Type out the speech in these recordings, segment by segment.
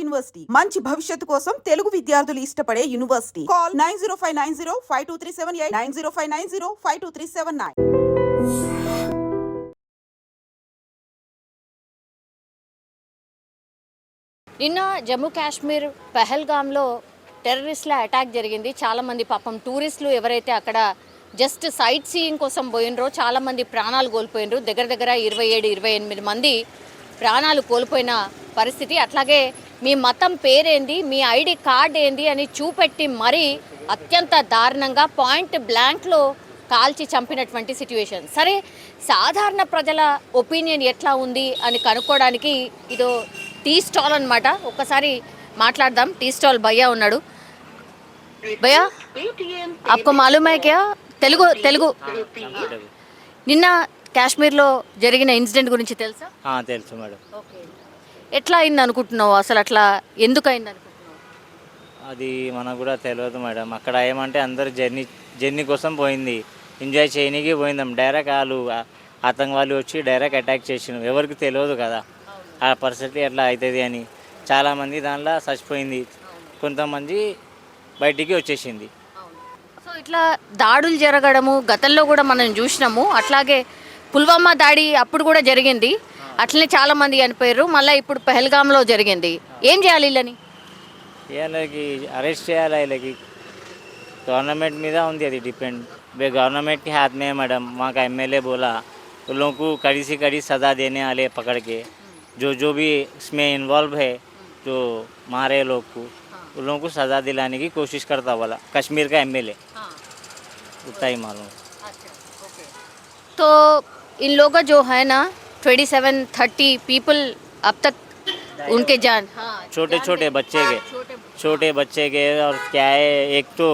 University మంచి భవిష్యత్తు కోసం తెలుగు విద్యార్థులు ఇష్టపడే యూనివర్సిటీ. కాల్ 9059052378 9059052379. నిన్న జమ్మూ కాశ్మీర్ పెహల్గాంలో టెర్రరిస్టుల అటాక్ జరిగింది. చాలామంది పాపం టూరిస్టులు ఎవరైతే అక్కడ జస్ట్ సైట్ సీయింగ్ కోసం పోయినరో చాలామంది ప్రాణాలు కోల్పోయినరు. దగ్గర దగ్గర 27-28 మంది ప్రాణాలు కోల్పోయిన పరిస్థితి. అట్లాగే మీ మతం పేరేంది, మీ ఐడి కార్డ్ ఏంది అని చూపెట్టి మరీ అత్యంత దారుణంగా పాయింట్ బ్లాంక్లో కాల్చి చంపినటువంటి సిచ్యువేషన్. సరే, సాధారణ ప్రజల ఒపీనియన్ ఎట్లా ఉంది అని కనుక్కోవడానికి ఇదో టీ స్టాల్ అనమాట. ఒక్కసారి మాట్లాడదాం. టీ స్టాల్ భయ్యా ఉన్నాడు. భయ్యా, आपको मालूम है क्या? తెలుగు నిన్న కాశ్మీర్లో జరిగిన ఇన్సిడెంట్ గురించి తెలుసా? తెలుసు మేడం. ఓకే, ఎట్లా అయింది అనుకుంటున్నావు? అసలు అట్లా ఎందుకు అయింది అనుకుంటున్నావు? అది మనకు కూడా తెలియదు మేడం. అక్కడ ఏమంటే అందరు జర్నీ కోసం పోయింది, ఎంజాయ్ చేయనీకి పోయిందాం. డైరెక్ట్ వాళ్ళు ఆతంకవాదులు వచ్చి డైరెక్ట్ అటాక్ చేసినాం. ఎవరికి తెలియదు కదా ఆ పరిస్థితి ఎట్లా అవుతుంది అని. చాలామంది దానిలో చచ్చిపోయింది, కొంతమంది బయటికి వచ్చేసింది. సో ఇట్లా దాడులు జరగడము గతంలో కూడా మనం చూసినాము. అట్లాగే పుల్వామా దాడి అప్పుడు కూడా జరిగింది, అట్లనే చాలామంది చనిపోయారు. మళ్ళీ ఇప్పుడు పెహల్గాంలో జరిగింది. ఏం చేయాలి వీళ్ళని? వీళ్ళకి అరెస్ట్ చేయాలి. వీళ్ళకి గవర్నమెంట్ మీద ఉంది, అది డిపెండ్. गवर्नमेंट के हाथ में है मैडम. वहाँ का एमएलए बोला उन लोगों को कड़ी से कड़ी सज़ा देने वाले पकड़ के, जो भी इसमें इन्वॉल्व है, जो मारे लोग को, उन लोगों को सज़ा दिलाने की कोशिश करता वाला कश्मीर का एमएलए. उतना ही मालूम. तो इन लोगों का जो है ना 27-30 पीपल अब तक उनके जान, छोटे बच्चे के और क्या है, एक तो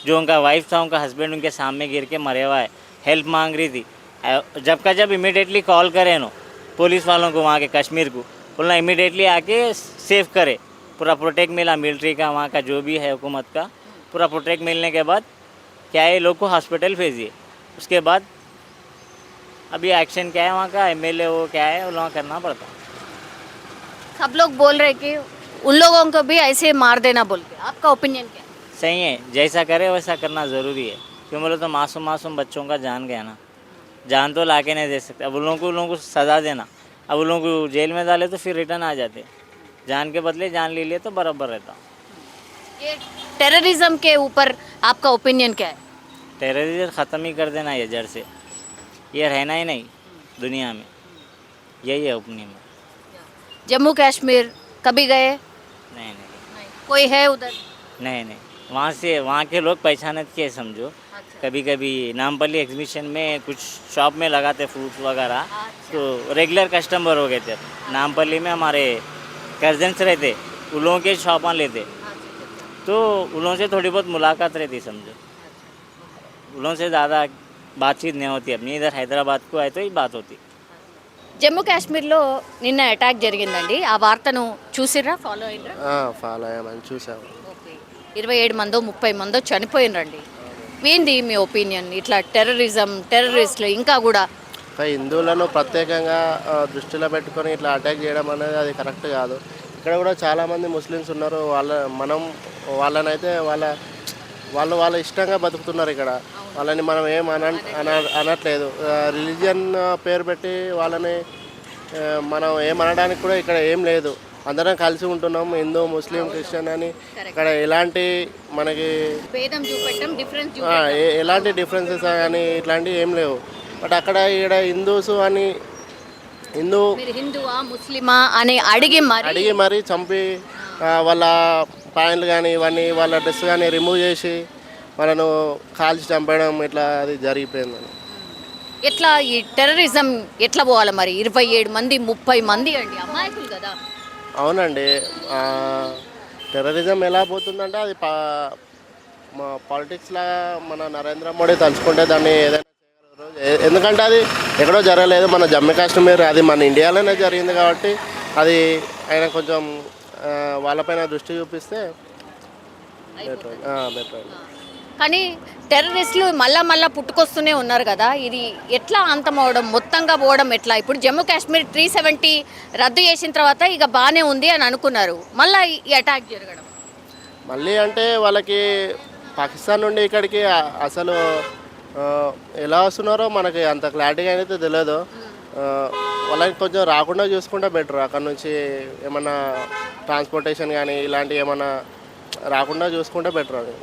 जो उनका वाइफ था, उनका हस्बैंड उनके सामने गिर के मरे हुआ है. हेल्प मांग रही थी. जब इमीडिएटली कॉल करे नो पुलिस वालों को, वहाँ के कश्मीर को बोलना इमीडिएटली आके सेव करे. पूरा प्रोटेक्ट मिला मिलिट्री का, वहाँ का जो भी है हुकूमत का पूरा प्रोटेक्ट मिलने के बाद क्या है, लोग को हॉस्पिटल भेजिए. उसके बाद अभी एक्शन क्या है वहाँ का, एमएलए वो क्या है वो लोग करना पड़ता. सब लोग बोल रहे कि उन लोगों को भी ऐसे मार देना बोल के. आपका ओपिनियन क्या है? सही है, जैसा करे वैसा करना ज़रूरी है. क्यों बोलो तो मासूम बच्चों का जान गया ना, जान तो ला के नहीं दे सकते. अब उन लोगों को सज़ा देना, अब उन लोगों को जेल में डाले तो फिर रिटर्न आ जाते. जान के बदले जान ले लिए तो बराबर रहता. ये टेररिज्म के ऊपर आपका ओपिनियन क्या है? टेररिज्म ख़त्म ही कर देना ये जड़ से. ये रहना ही नहीं दुनिया में, यही है ओपिनियन. जम्मू कश्मीर कभी गए? नहीं. कोई है उधर? नहीं. वहाँ के लोग पहचाने के समझो. कभी कभी नामपल्ली एग्जीबिशन में कुछ शॉप में लगाते फ्रूट्स वगैरह, तो रेगुलर कस्टमर हो गए थे. नामपल्ली में हमारे कजन्स रहते, उन लोगों के शॉप में लेते, तो उन लोगों से थोड़ी बहुत मुलाकात रहती समझो. उन लोगों से ज़्यादा बातचीत नहीं होती. अपनी इधर हैदराबाद को आए तो ही बात होती. జమ్మూ కాశ్మీర్లో నిన్న అటాక్ జరిగిందండి. ఆ వార్తను చూసిర్రా, ఫాలో అయ్యారా? ఫాలో అయ్యామని చూసాము. ఓకే, 27 మందో 30 మందో చనిపోయినరండి. ఏంది మీ ఒపీనియన్? ఇట్లా టెర్రరిస్టులు ఇంకా కూడా హిందువులను ప్రత్యేకంగా దృష్టిలో పెట్టుకొని ఇట్లా అటాక్ చేయడం అనేది అది కరెక్ట్ కాదు. ఇక్కడ కూడా చాలామంది ముస్లిమ్స్ ఉన్నారు. వాళ్ళనైతే వాళ్ళ ఇష్టంగా బతుకుతున్నారు. ఇక్కడ వాళ్ళని మనం ఏం అనట్లేదు. రిలీజియన్ పేరు పెట్టి వాళ్ళని మనం ఏం అనడానికి కూడా ఇక్కడ ఏం లేదు. అందరం కలిసి ఉంటున్నాం, హిందూ ముస్లిం క్రిస్టియన్ అని. ఇక్కడ ఎలాంటి మనకి ఎలాంటి డిఫరెన్సెస్ కానీ ఇట్లాంటివి ఏం లేవు. బట్ అక్కడ ఇక్కడ హిందూస్ అని హిందువా ముస్లిమా అని అడిగి మరీ చంపి వాళ్ళ పాయింట్లు కానీ ఇవన్నీ వాళ్ళ డ్రెస్ కానీ రిమూవ్ చేసి వాళ్ళను కాల్చి చంపడం ఇట్లా అది జరిగిపోయిందని. ఎట్లా ఈ టెర్రరిజం ఎట్లా పోవాలి మరి? 27 మంది 30 మంది అండి, అమాయకులు కదా. అవునండి, టెర్రరిజం ఎలా పోతుందంటే అది పాలిటిక్స్లా మన నరేంద్ర మోడీ తలుచుకుంటే దాన్ని ఏదైనా చేయగలరు. ఎందుకంటే అది ఎక్కడో జరగలేదు, మన జమ్మూ కాశ్మీర్ అది మన ఇండియాలోనే జరిగింది కాబట్టి అది ఆయన కొంచెం వాళ్ళపైన దృష్టి చూపిస్తే బెటర్. కానీ టెర్రరిస్టులు మళ్ళా పుట్టుకొస్తూనే ఉన్నారు కదా, ఇది ఎట్లా అంతమవడం, మొత్తంగా పోవడం ఎట్లా? ఇప్పుడు జమ్మూ కాశ్మీర్ 370 రద్దు చేసిన తర్వాత ఇక బాగానే ఉంది అని అనుకున్నారు, మళ్ళీ ఈ అటాక్ జరగడం. మళ్ళీ అంటే వాళ్ళకి పాకిస్తాన్ నుండి ఇక్కడికి అసలు ఎలా వస్తున్నారో మనకి అంత క్లారిటీగా అయితే తెలియదు. వాళ్ళకి కొంచెం రాకుండా చూసుకుంటే బెటర్. అక్కడ నుంచి ఏమన్నా ట్రాన్స్పోర్టేషన్ కానీ ఇలాంటివి ఏమన్నా రాకుండా చూసుకుంటే బెటర్ అది.